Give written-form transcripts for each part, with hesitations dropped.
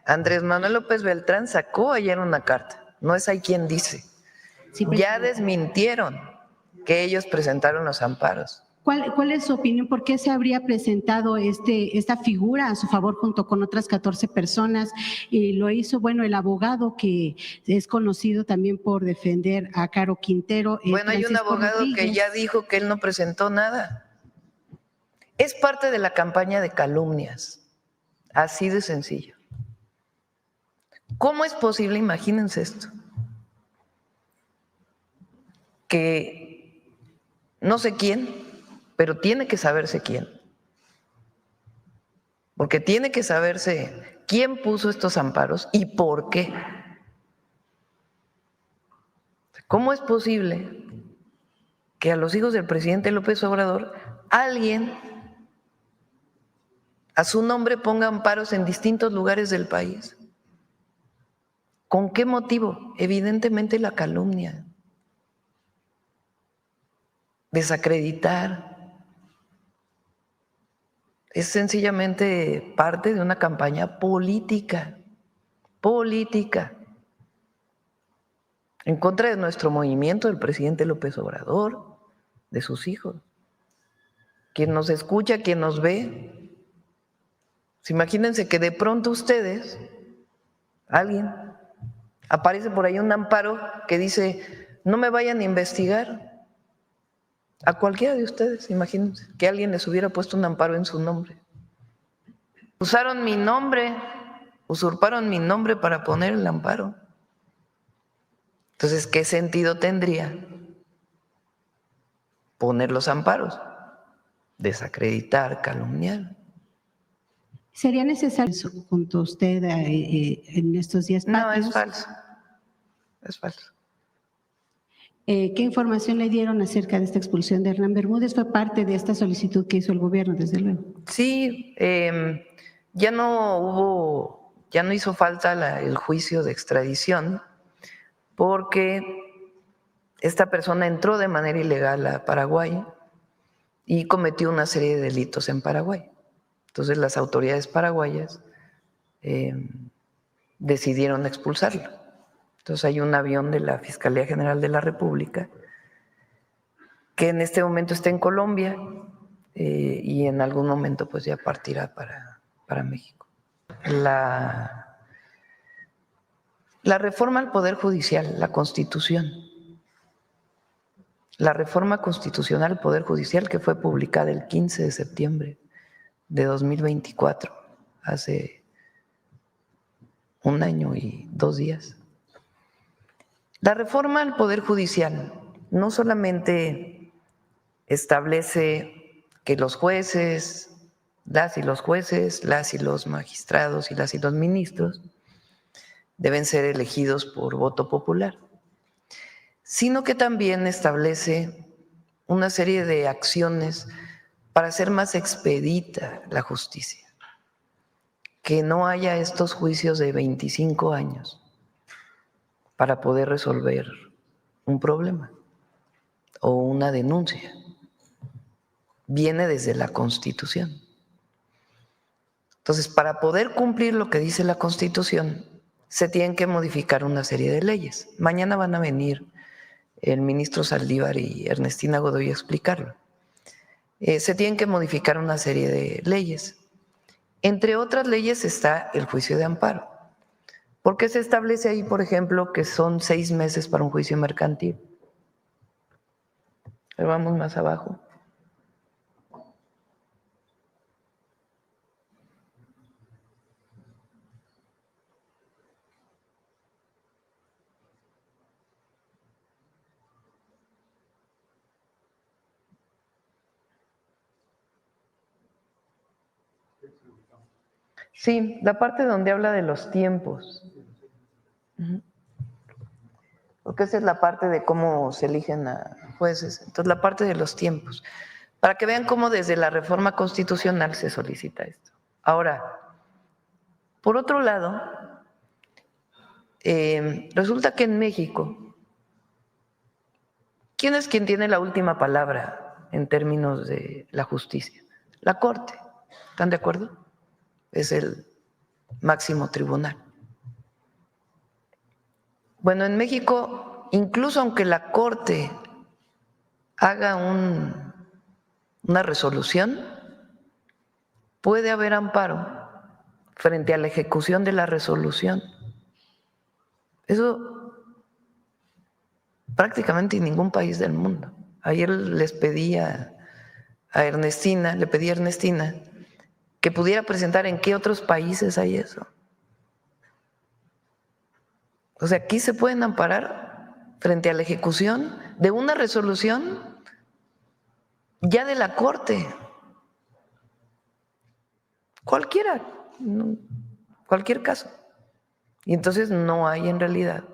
Andrés Manuel López Beltrán sacó ayer una carta, no es ahí quien dice. Sí, ya desmintieron que ellos presentaron los amparos. ¿Cuál es su opinión? ¿Por qué se habría presentado esta figura a su favor junto con otras 14 personas? Y lo hizo, bueno, el abogado que es conocido también por defender a Caro Quintero. Bueno, hay un abogado que ya dijo que él no presentó nada. Es parte de la campaña de calumnias, así de sencillo. ¿Cómo es posible? Imagínense esto, que no sé quién, pero tiene que saberse quién. Porque tiene que saberse quién puso estos amparos y por qué. ¿Cómo es posible que a los hijos del presidente López Obrador alguien a su nombre ponga amparos en distintos lugares del país? ¿Con qué motivo? Evidentemente la calumnia, desacreditar. Es sencillamente parte de una campaña política, en contra de nuestro movimiento, del presidente López Obrador, de sus hijos. Quien nos escucha, quien nos ve, pues imagínense que de pronto ustedes, alguien, aparece por ahí un amparo que dice, no me vayan a investigar. A cualquiera de ustedes, imagínense, que alguien les hubiera puesto un amparo en su nombre. Usaron mi nombre, usurparon mi nombre para poner el amparo. Entonces, ¿qué sentido tendría poner los amparos? Desacreditar, calumniar. ¿Sería necesario eso junto a usted en estos días patrios? No, es falso. Es falso. ¿Qué información le dieron acerca de esta expulsión de Hernán Bermúdez? Fue parte de esta solicitud que hizo el gobierno, desde luego. Sí, ya no hizo falta el juicio de extradición porque esta persona entró de manera ilegal a Paraguay y cometió una serie de delitos en Paraguay. Entonces las autoridades paraguayas decidieron expulsarlo. Entonces hay un avión de la Fiscalía General de la República que en este momento está en Colombia y en algún momento pues ya partirá para México. La reforma al Poder Judicial, la Constitución, la reforma constitucional al Poder Judicial que fue publicada el 15 de septiembre de 2024, hace 1 año y 2 días. La reforma al Poder Judicial no solamente establece que los jueces, las y los jueces, las y los magistrados y las y los ministros deben ser elegidos por voto popular, sino que también establece una serie de acciones para hacer más expedita la justicia, que no haya estos juicios de 25 años para poder resolver un problema o una denuncia. Viene desde la Constitución. Entonces, para poder cumplir lo que dice la Constitución, se tienen que modificar una serie de leyes. Mañana van a venir el ministro Saldívar y Ernestina Godoy a explicarlo. Se tienen que modificar una serie de leyes. Entre otras leyes está el juicio de amparo. ¿Por qué se establece ahí, por ejemplo, que son 6 meses para un juicio mercantil? Pero vamos más abajo. Sí, la parte donde habla de los tiempos. Porque esa es la parte de cómo se eligen a jueces. Entonces, la parte de los tiempos. Para que vean cómo desde la reforma constitucional se solicita esto. Ahora, por otro lado, resulta que en México, ¿quién es quien tiene la última palabra en términos de la justicia? La Corte. ¿Están de acuerdo? Es el máximo tribunal. Bueno, en México, incluso aunque la Corte haga una resolución, puede haber amparo frente a la ejecución de la resolución. Eso prácticamente en ningún país del mundo. Ayer le pedí a Ernestina que pudiera presentar en qué otros países hay eso. O sea, aquí se pueden amparar frente a la ejecución de una resolución ya de la Corte. Cualquier caso. Y entonces no hay en realidad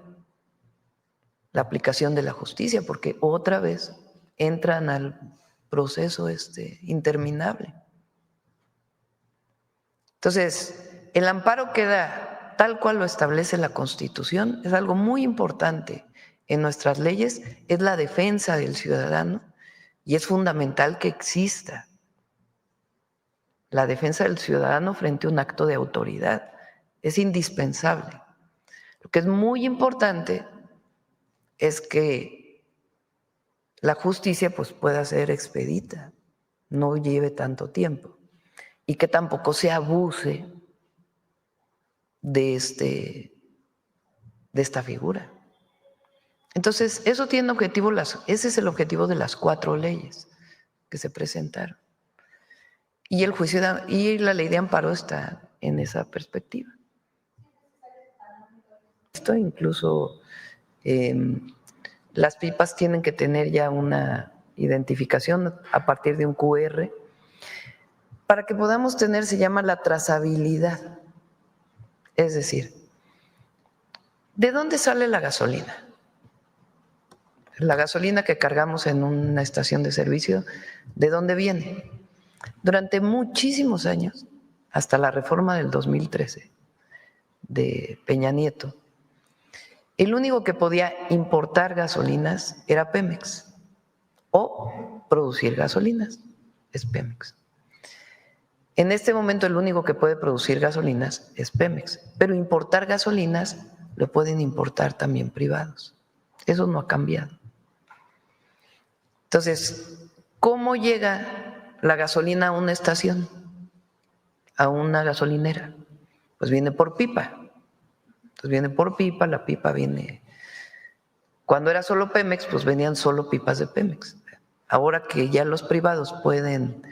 la aplicación de la justicia, porque otra vez entran al proceso interminable. Entonces, el amparo que da, tal cual lo establece la Constitución, es algo muy importante en nuestras leyes, es la defensa del ciudadano y es fundamental que exista la defensa del ciudadano frente a un acto de autoridad. Es indispensable. Lo que es muy importante es que la justicia pues, pueda ser expedita, no lleve tanto tiempo y que tampoco se abuse de esta figura. Entonces, eso tiene objetivo, ese es el objetivo de las 4 leyes que se presentaron. Y el juicio y la ley de amparo está en esa perspectiva. Esto incluso las pipas tienen que tener ya una identificación a partir de un QR para que podamos tener, se llama la trazabilidad. Es decir, ¿de dónde sale la gasolina? La gasolina que cargamos en una estación de servicio, ¿de dónde viene? Durante muchísimos años, hasta la reforma del 2013 de Peña Nieto, el único que podía importar gasolinas era Pemex o producir gasolinas, es Pemex. En este momento el único que puede producir gasolinas es Pemex, pero importar gasolinas lo pueden importar también privados. Eso no ha cambiado. Entonces, ¿cómo llega la gasolina a una estación, a una gasolinera? Pues viene por pipa. Entonces viene por pipa, la pipa viene… Cuando era solo Pemex, pues venían solo pipas de Pemex. Ahora que ya los privados pueden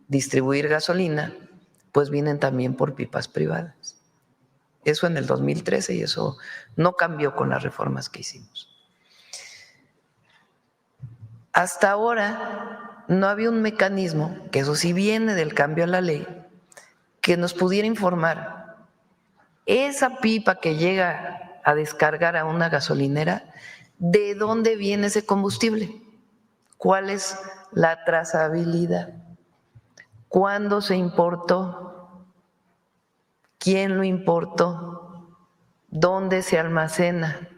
distribuir gasolina, pues vienen también por pipas privadas. Eso en el 2013 y eso no cambió con las reformas que hicimos. Hasta ahora no había un mecanismo, que eso sí viene del cambio a la ley, que nos pudiera informar esa pipa que llega a descargar a una gasolinera, ¿de dónde viene ese combustible? ¿Cuál es la trazabilidad? ¿Cuándo se importó? ¿Quién lo importó? ¿Dónde se almacena?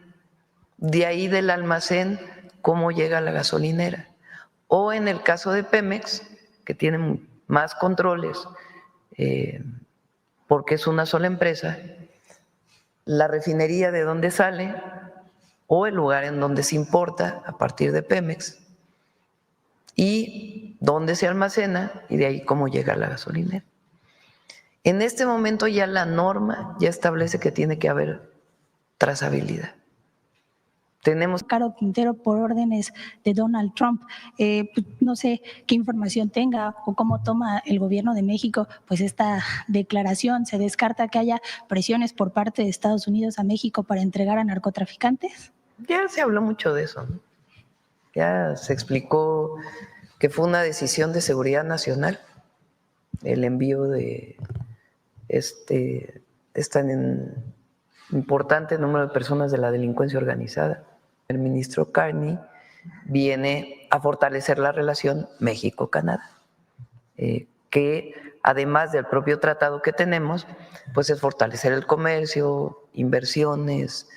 De ahí del almacén, ¿cómo llega a la gasolinera? O en el caso de Pemex, que tiene más controles, porque es una sola empresa, la refinería de dónde sale o el lugar en donde se importa a partir de Pemex y dónde se almacena y de ahí cómo llega a la gasolinera. En este momento ya la norma ya establece que tiene que haber trazabilidad. Tenemos… Caro Quintero por órdenes de Donald Trump. No sé qué información tenga o cómo toma el gobierno de México pues esta declaración. ¿Se descarta que haya presiones por parte de Estados Unidos a México para entregar a narcotraficantes? Ya se habló mucho de eso, ¿no? Ya se explicó que fue una decisión de seguridad nacional el envío de tan importante número de personas de la delincuencia organizada. El ministro Carney viene a fortalecer la relación México-Canadá, que además del propio tratado que tenemos, pues es fortalecer el comercio, inversiones,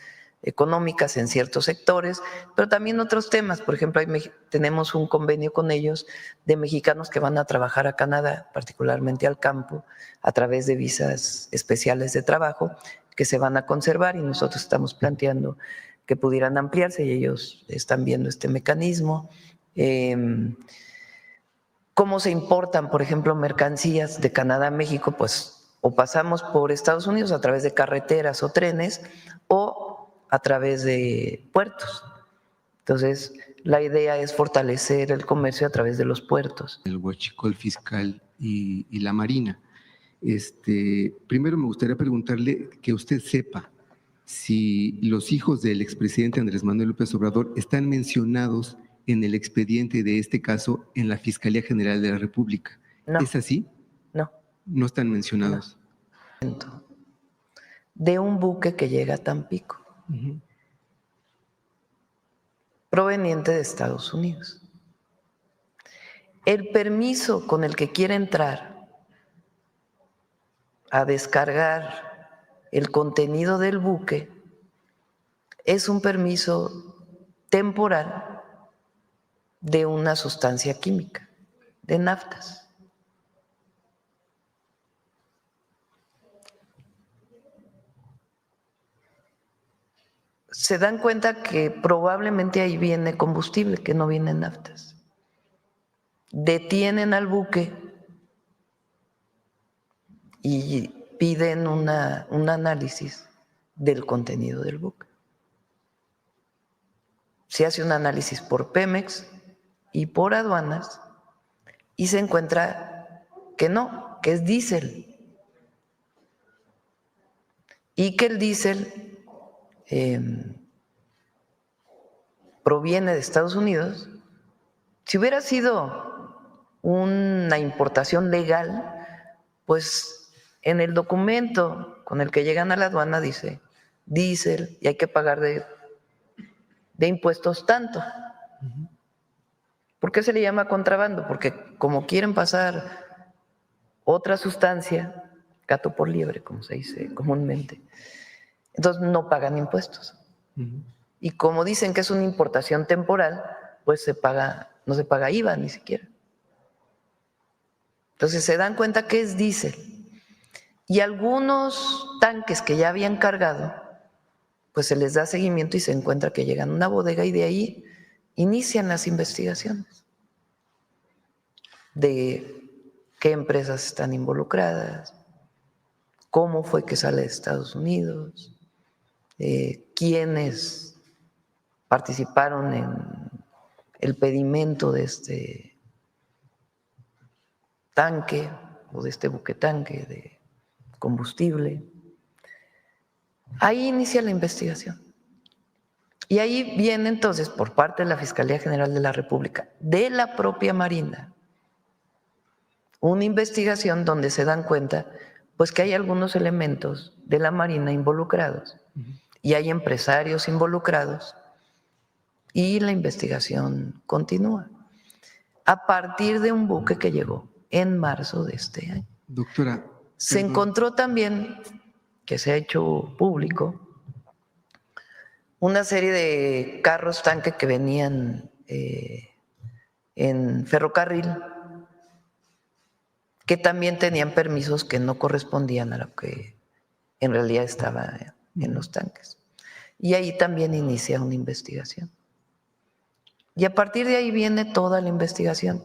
económicas en ciertos sectores, pero también otros temas. Por ejemplo, tenemos un convenio con ellos de mexicanos que van a trabajar a Canadá, particularmente al campo, a través de visas especiales de trabajo que se van a conservar, y nosotros estamos planteando que pudieran ampliarse y ellos están viendo este mecanismo. ¿Cómo se importan, por ejemplo, mercancías de Canadá a México? Pues o pasamos por Estados Unidos a través de carreteras o trenes o a través de puertos. Entonces, la idea es fortalecer el comercio a través de los puertos. El huachicol fiscal y la Marina. Primero me gustaría preguntarle que usted sepa si los hijos del expresidente Andrés Manuel López Obrador están mencionados en el expediente de este caso en la Fiscalía General de la República. No. ¿Es así? No. No están mencionados. No. De un buque que llega a Tampico, proveniente de Estados Unidos. El permiso con el que quiere entrar a descargar el contenido del buque es un permiso temporal de una sustancia química, de naftas. Se dan cuenta que probablemente ahí viene combustible, que no viene naftas. Detienen al buque y piden un análisis del contenido del buque. Se hace un análisis por Pemex y por aduanas y se encuentra que no, que es diésel. Y que el diésel proviene de Estados Unidos. Si hubiera sido una importación legal, pues en el documento con el que llegan a la aduana dice diésel y hay que pagar de impuestos tanto. ¿Por qué se le llama contrabando? Porque como quieren pasar otra sustancia, gato por liebre, como se dice comúnmente, entonces no pagan impuestos. Y como dicen que es una importación temporal, pues no se paga IVA ni siquiera. Entonces se dan cuenta que es diésel. Y algunos tanques que ya habían cargado, pues se les da seguimiento y se encuentra que llegan a una bodega y de ahí inician las investigaciones de qué empresas están involucradas, cómo fue que sale de Estados Unidos, quiénes participaron en el pedimento de este tanque o de este buque tanque de combustible. Ahí inicia la investigación. Y ahí viene entonces por parte de la Fiscalía General de la República, de la propia Marina, una investigación donde se dan cuenta pues que hay algunos elementos de la Marina involucrados y hay empresarios involucrados y la investigación continúa a partir de un buque que llegó en marzo de este año. Doctora, se encontró también, que se ha hecho público, una serie de carros tanque que venían en ferrocarril que también tenían permisos que no correspondían a lo que en realidad estaba en los tanques. Y ahí también inicia una investigación. Y a partir de ahí viene toda la investigación.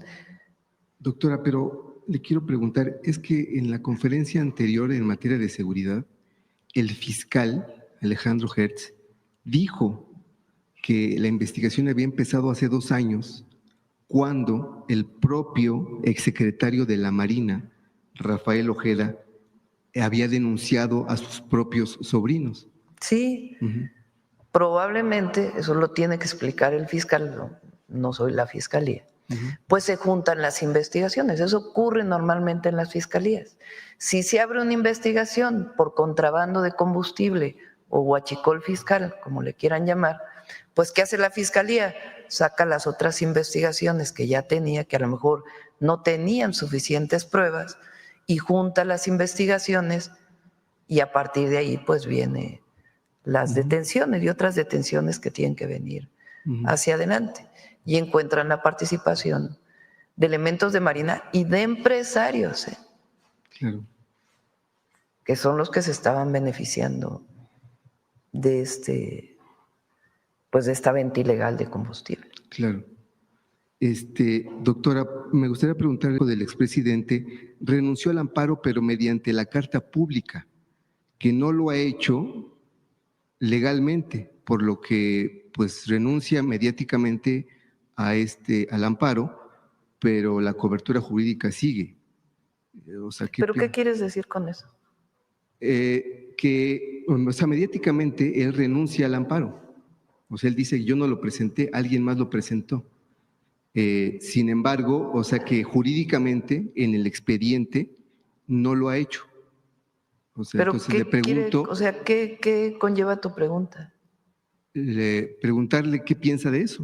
Doctora, pero le quiero preguntar, es que en la conferencia anterior en materia de seguridad, el fiscal Alejandro Hertz dijo que la investigación había empezado hace 2 años, cuando el propio exsecretario de la Marina, Rafael Ojeda, había denunciado a sus propios sobrinos. Sí, probablemente eso lo tiene que explicar el fiscal, no soy la fiscalía. Pues se juntan las investigaciones, eso ocurre normalmente en las fiscalías. Si se abre una investigación por contrabando de combustible o huachicol fiscal, como le quieran llamar, pues ¿qué hace la fiscalía? Saca las otras investigaciones que ya tenía, que a lo mejor no tenían suficientes pruebas, y junta las investigaciones y a partir de ahí pues viene las detenciones y otras detenciones que tienen que venir hacia adelante. Y encuentran la participación de elementos de Marina y de empresarios, Claro. que son los que se estaban beneficiando de pues de esta venta ilegal de combustible. Claro. Doctora, me gustaría preguntarle del expresidente. Renunció al amparo, pero mediante la carta pública, que no lo ha hecho legalmente, por lo que pues renuncia mediáticamente al amparo, pero la cobertura jurídica sigue. O sea, ¿Pero qué quieres decir con eso? Mediáticamente él renuncia al amparo. O sea, él dice, yo no lo presenté, alguien más lo presentó. Sin embargo, o sea que jurídicamente en el expediente no lo ha hecho. O sea, Pero entonces le pregunto, ¿qué conlleva tu pregunta? preguntarle qué piensa de eso.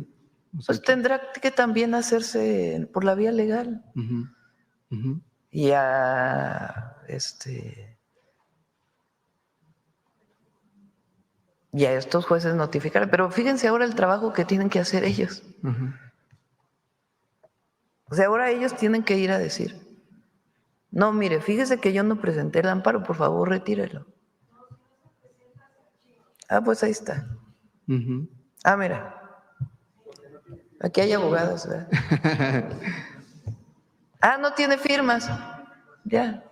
O sea, Pues tendrá que también hacerse por la vía legal. Y y a estos jueces notificar. Pero fíjense ahora el trabajo que tienen que hacer ellos. O sea, ahora ellos tienen que ir a decir, no, mire, fíjese que yo no presenté el amparo, por favor, retírelo. Ah, pues ahí está. Ah, mira. Aquí hay abogados, ¿verdad? Ah, no tiene firmas. Ya.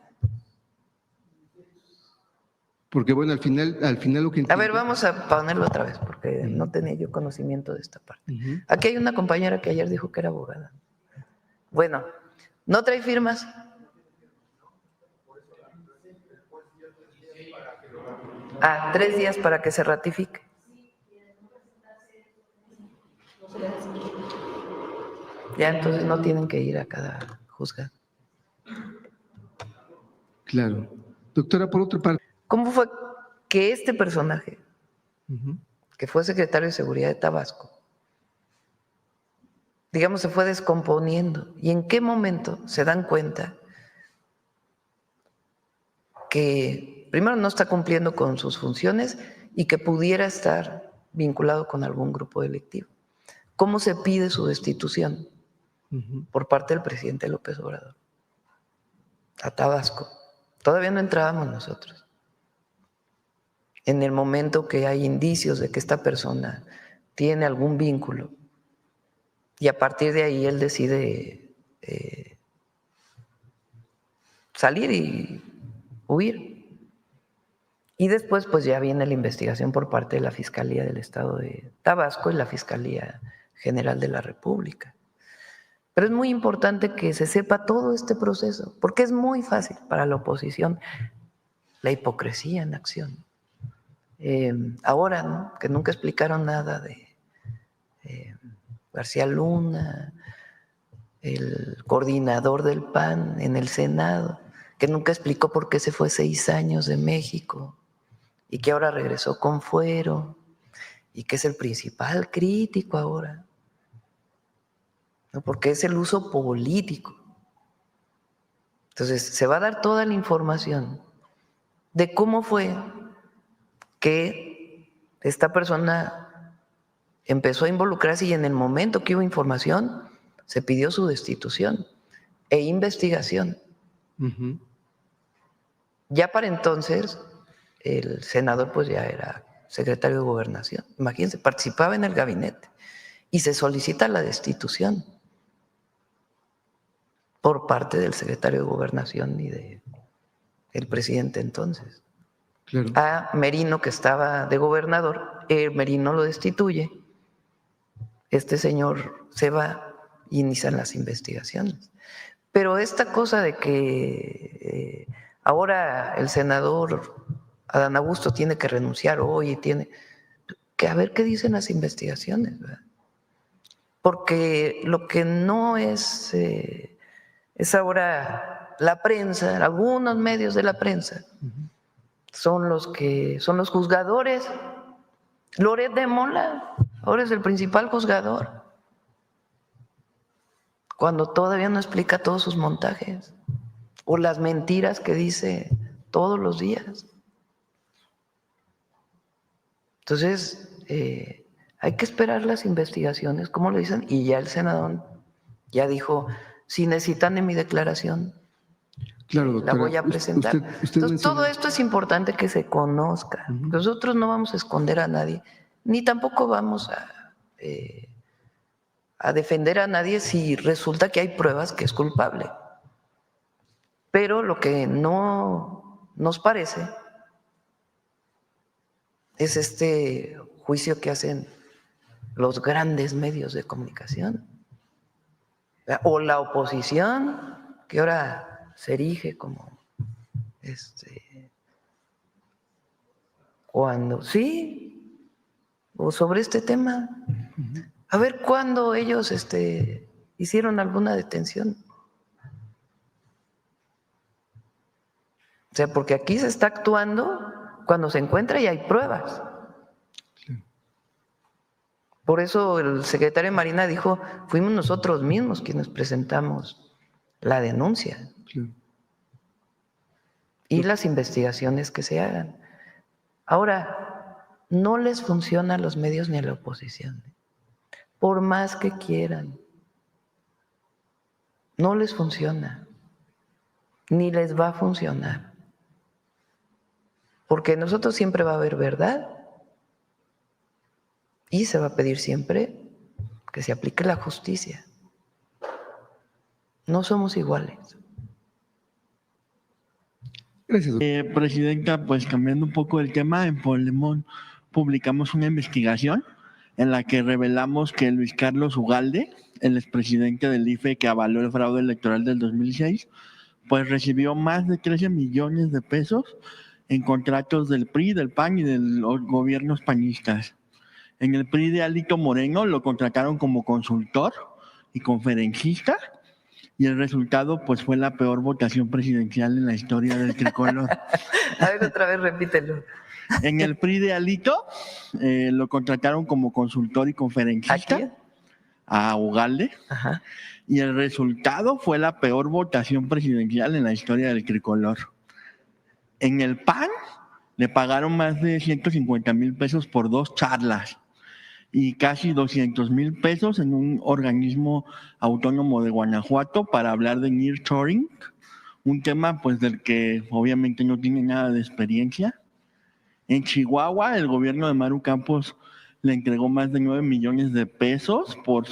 Porque bueno, al final lo que entiendo… A ver, vamos a ponerlo otra vez, porque no tenía yo conocimiento de esta parte. Aquí hay una compañera que ayer dijo que era abogada. Bueno, ¿no trae firmas? Ah, 3 días para que se ratifique. Ya, entonces no tienen que ir a cada juzgado. Claro. Doctora, por otra parte… ¿Cómo fue que este personaje, que fue secretario de Seguridad de Tabasco, digamos, se fue descomponiendo? ¿Y en qué momento se dan cuenta que primero no está cumpliendo con sus funciones y que pudiera estar vinculado con algún grupo delictivo? ¿Cómo se pide su destitución por parte del presidente López Obrador a Tabasco? Todavía no entrábamos nosotros. En el momento que hay indicios de que esta persona tiene algún vínculo, y a partir de ahí él decide salir y huir. Y después pues ya viene la investigación por parte de la Fiscalía del Estado de Tabasco y la Fiscalía General de la República. Pero es muy importante que se sepa todo este proceso, porque es muy fácil para la oposición la hipocresía en acción. Ahora, ¿no?, que nunca explicaron nada de García Luna, el coordinador del PAN en el Senado, que nunca explicó por qué se fue 6 años de México y que ahora regresó con fuero y que es el principal crítico ahora, ¿no?, porque es el uso político. Entonces, se va a dar toda la información de cómo fue que esta persona empezó a involucrarse y en el momento que hubo información se pidió su destitución e investigación. Ya para entonces el senador pues ya era secretario de Gobernación. Imagínense, participaba en el gabinete y se solicita la destitución por parte del secretario de Gobernación y del presidente entonces. Claro. A Merino, que estaba de gobernador, Merino lo destituye, este señor se va y inician las investigaciones. Pero esta cosa de que ahora el senador Adán Augusto tiene que renunciar hoy, tiene que a ver qué dicen las investigaciones, ¿verdad? Porque lo que no es ahora la prensa, algunos medios de la prensa, son los juzgadores. Loret de Mola ahora es el principal juzgador, cuando todavía no explica todos sus montajes o las mentiras que dice todos los días. Entonces, hay que esperar las investigaciones, como lo dicen, y ya el senador ya dijo, si necesitan de mi declaración, Claro, la doctora. voy a presentar. Usted Entonces, todo menciona. esto es importante que se conozca. Ujú. Nosotros no vamos a esconder a nadie, ni tampoco vamos a defender a nadie si resulta que hay pruebas que es culpable. Pero lo que no nos parece es este juicio que hacen los grandes medios de comunicación o la oposición, que ahora se erige como cuando sí, o sobre este tema. A ver cuándo ellos hicieron alguna detención. O sea, porque aquí se está actuando cuando se encuentra y hay pruebas. Por eso el secretario de Marina dijo, fuimos nosotros mismos quienes presentamos la denuncia Claro. y las investigaciones que se hagan. Ahora, no les funciona a los medios ni a la oposición, por más que quieran. No les funciona, ni les va a funcionar. Porque nosotros siempre va a haber verdad y se va a pedir siempre que se aplique la justicia. No somos iguales. Gracias, doctor. Presidenta, pues cambiando un poco el tema, en Polemón publicamos una investigación en la que revelamos que Luis Carlos Ugalde, el expresidente del IFE que avaló el fraude electoral del 2006, pues recibió más de 13 millones de pesos en contratos del PRI, del PAN y de los gobiernos panistas. En el PRI de Alito Moreno lo contrataron como consultor y conferencista, y el resultado pues fue la peor votación presidencial en la historia del tricolor. A ver, otra vez repítelo. En el PRI de Alito lo contrataron como consultor y conferencista ¿Aquí? a Ugalde, Ajá. y el resultado fue la peor votación presidencial en la historia del tricolor. En el PAN le pagaron más de 150,000 pesos por 2 charlas y casi 200,000 pesos en un organismo autónomo de Guanajuato para hablar de nearshoring, un tema pues del que obviamente no tiene nada de experiencia. En Chihuahua, el gobierno de Maru Campos le entregó más de 9 millones de pesos por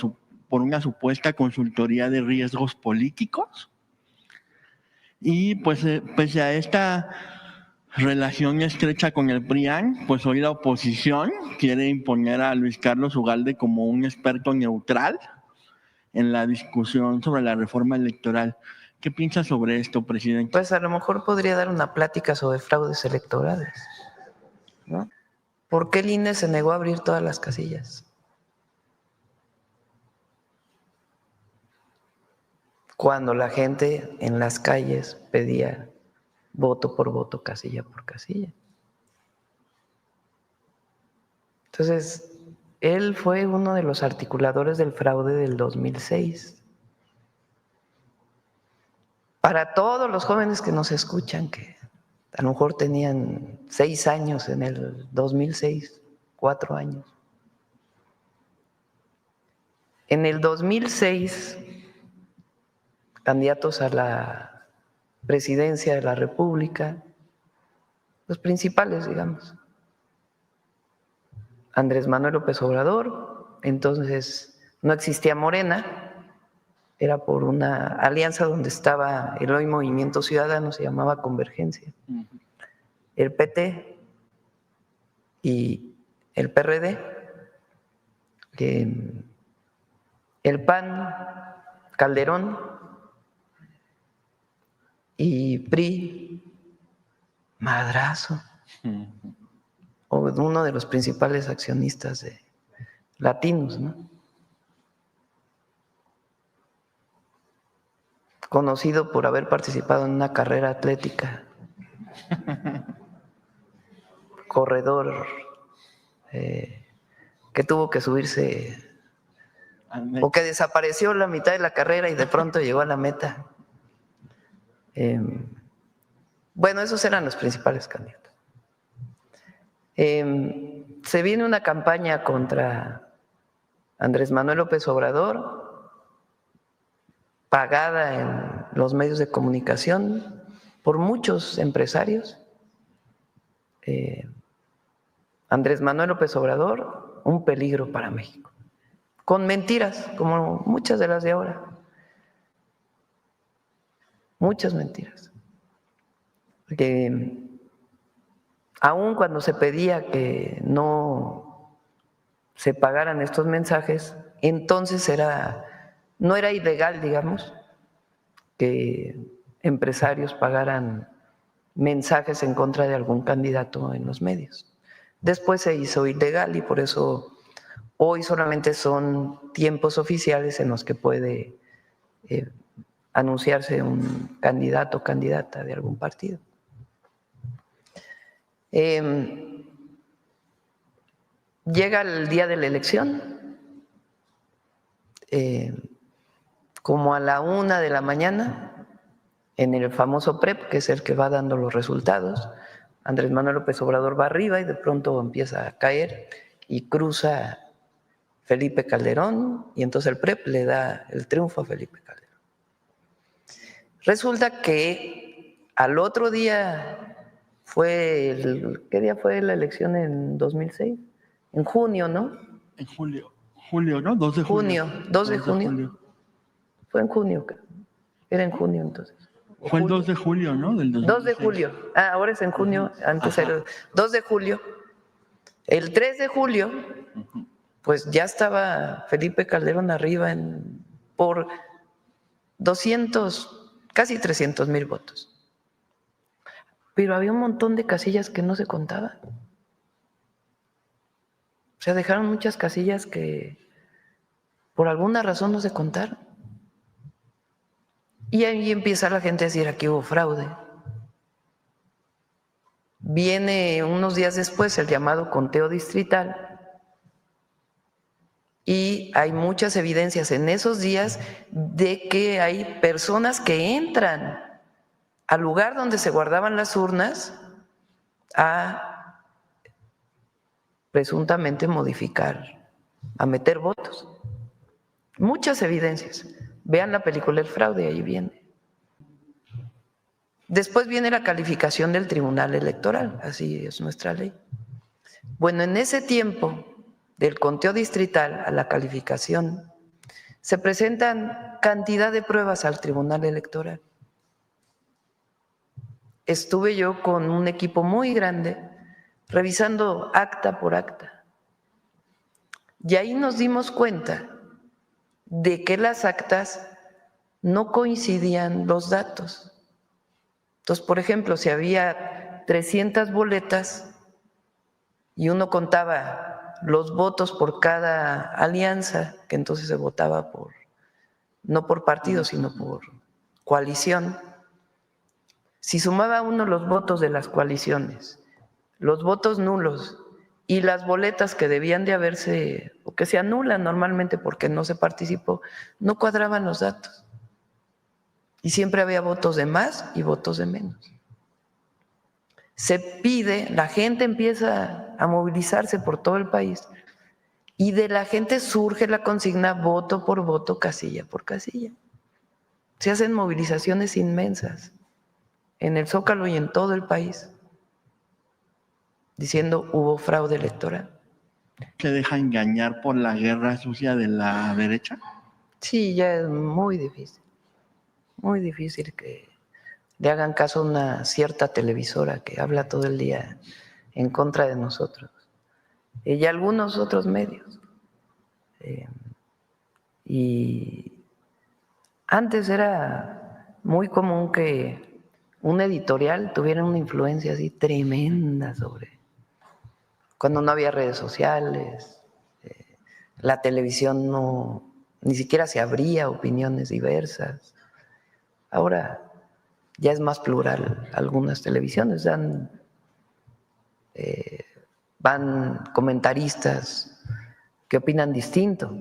una supuesta consultoría de riesgos políticos. Y pues pese a esta relación estrecha con el PRIAN, pues hoy la oposición quiere imponer a Luis Carlos Ugalde como un experto neutral en la discusión sobre la reforma electoral. ¿Qué piensa sobre esto, presidente? Pues a lo mejor podría dar una plática sobre fraudes electorales, ¿no? ¿Por qué el INE se negó a abrir todas las casillas? Cuando la gente en las calles pedía voto por voto, casilla por casilla. Entonces, él fue uno de los articuladores del fraude del 2006. Para todos los jóvenes que nos escuchan, que a lo mejor tenían 6 años en el 2006, 4 años. En el 2006, candidatos a la presidencia de la República, los principales, digamos, Andrés Manuel López Obrador, entonces no existía Morena, era por una alianza donde estaba el hoy Movimiento Ciudadano, se llamaba Convergencia, el PT y el PRD, el PAN, Calderón y PRI, madrazo, o uno de los principales accionistas de latinos, ¿no? Conocido por haber participado en una carrera atlética, corredor que tuvo que subirse o que desapareció la mitad de la carrera y de pronto llegó a la meta. Bueno, esos eran los principales candidatos. Se se viene una campaña contra Andrés Manuel López Obrador, pagada en los medios de comunicación por muchos empresarios. Andrés Manuel López Obrador, un peligro para México, con mentiras, como muchas de las de ahora. Muchas mentiras. Aun cuando se pedía que no se pagaran estos mensajes, entonces no era ilegal, digamos, que empresarios pagaran mensajes en contra de algún candidato en los medios. Después se hizo ilegal y por eso hoy solamente son tiempos oficiales en los que puede anunciarse un candidato o candidata de algún partido. Llega el día de la elección, como a la 1 de la mañana, en el famoso PREP, que es el que va dando los resultados, Andrés Manuel López Obrador va arriba y de pronto empieza a caer y cruza Felipe Calderón y entonces el PREP le da el triunfo a Felipe Calderón. Resulta que al otro día ¿qué día fue la elección en 2006? En junio, ¿no? En julio, ¿no? 2 de junio. 2 de junio. Fue en junio, era en junio entonces. Fue el 2 de julio, ¿no? Del 2 de julio. Ahora es en junio, antes era el 2 de julio. El 3 de julio, pues ya estaba Felipe Calderón arriba por 200, casi 300,000 votos. Pero había un montón de casillas que no se contaban. O sea, dejaron muchas casillas que por alguna razón no se contaron. Y ahí empieza la gente a decir, aquí hubo fraude. Viene unos días después el llamado conteo distrital y hay muchas evidencias en esos días de que hay personas que entran al lugar donde se guardaban las urnas a presuntamente modificar, a meter votos. Muchas evidencias. Vean la película El fraude, ahí viene. Después viene la calificación del Tribunal Electoral, así es nuestra ley. Bueno, en ese tiempo del conteo distrital a la calificación, se presentan cantidad de pruebas al Tribunal Electoral. Estuve yo con un equipo muy grande revisando acta por acta. Y ahí nos dimos cuenta de que las actas no coincidían los datos. Entonces, por ejemplo, si había 300 boletas y uno contaba los votos por cada alianza, que entonces se votaba no por partido, sino por coalición. Si sumaba uno los votos de las coaliciones, los votos nulos y las boletas que debían de haberse, o que se anulan normalmente porque no se participó, no cuadraban los datos. Y siempre había votos de más y votos de menos. Se pide, la gente empieza a movilizarse por todo el país y de la gente surge la consigna voto por voto, casilla por casilla. Se hacen movilizaciones inmensas en el Zócalo y en todo el país, diciendo hubo fraude electoral. ¿Se deja engañar por la guerra sucia de la derecha? Sí, ya es muy difícil que le hagan caso a una cierta televisora que habla todo el día en contra de nosotros y algunos otros medios. Y antes era muy común que un editorial tuviera una influencia así tremenda cuando no había redes sociales, la televisión ni siquiera se abría opiniones diversas. Ahora ya es más plural algunas televisiones, van comentaristas que opinan distinto.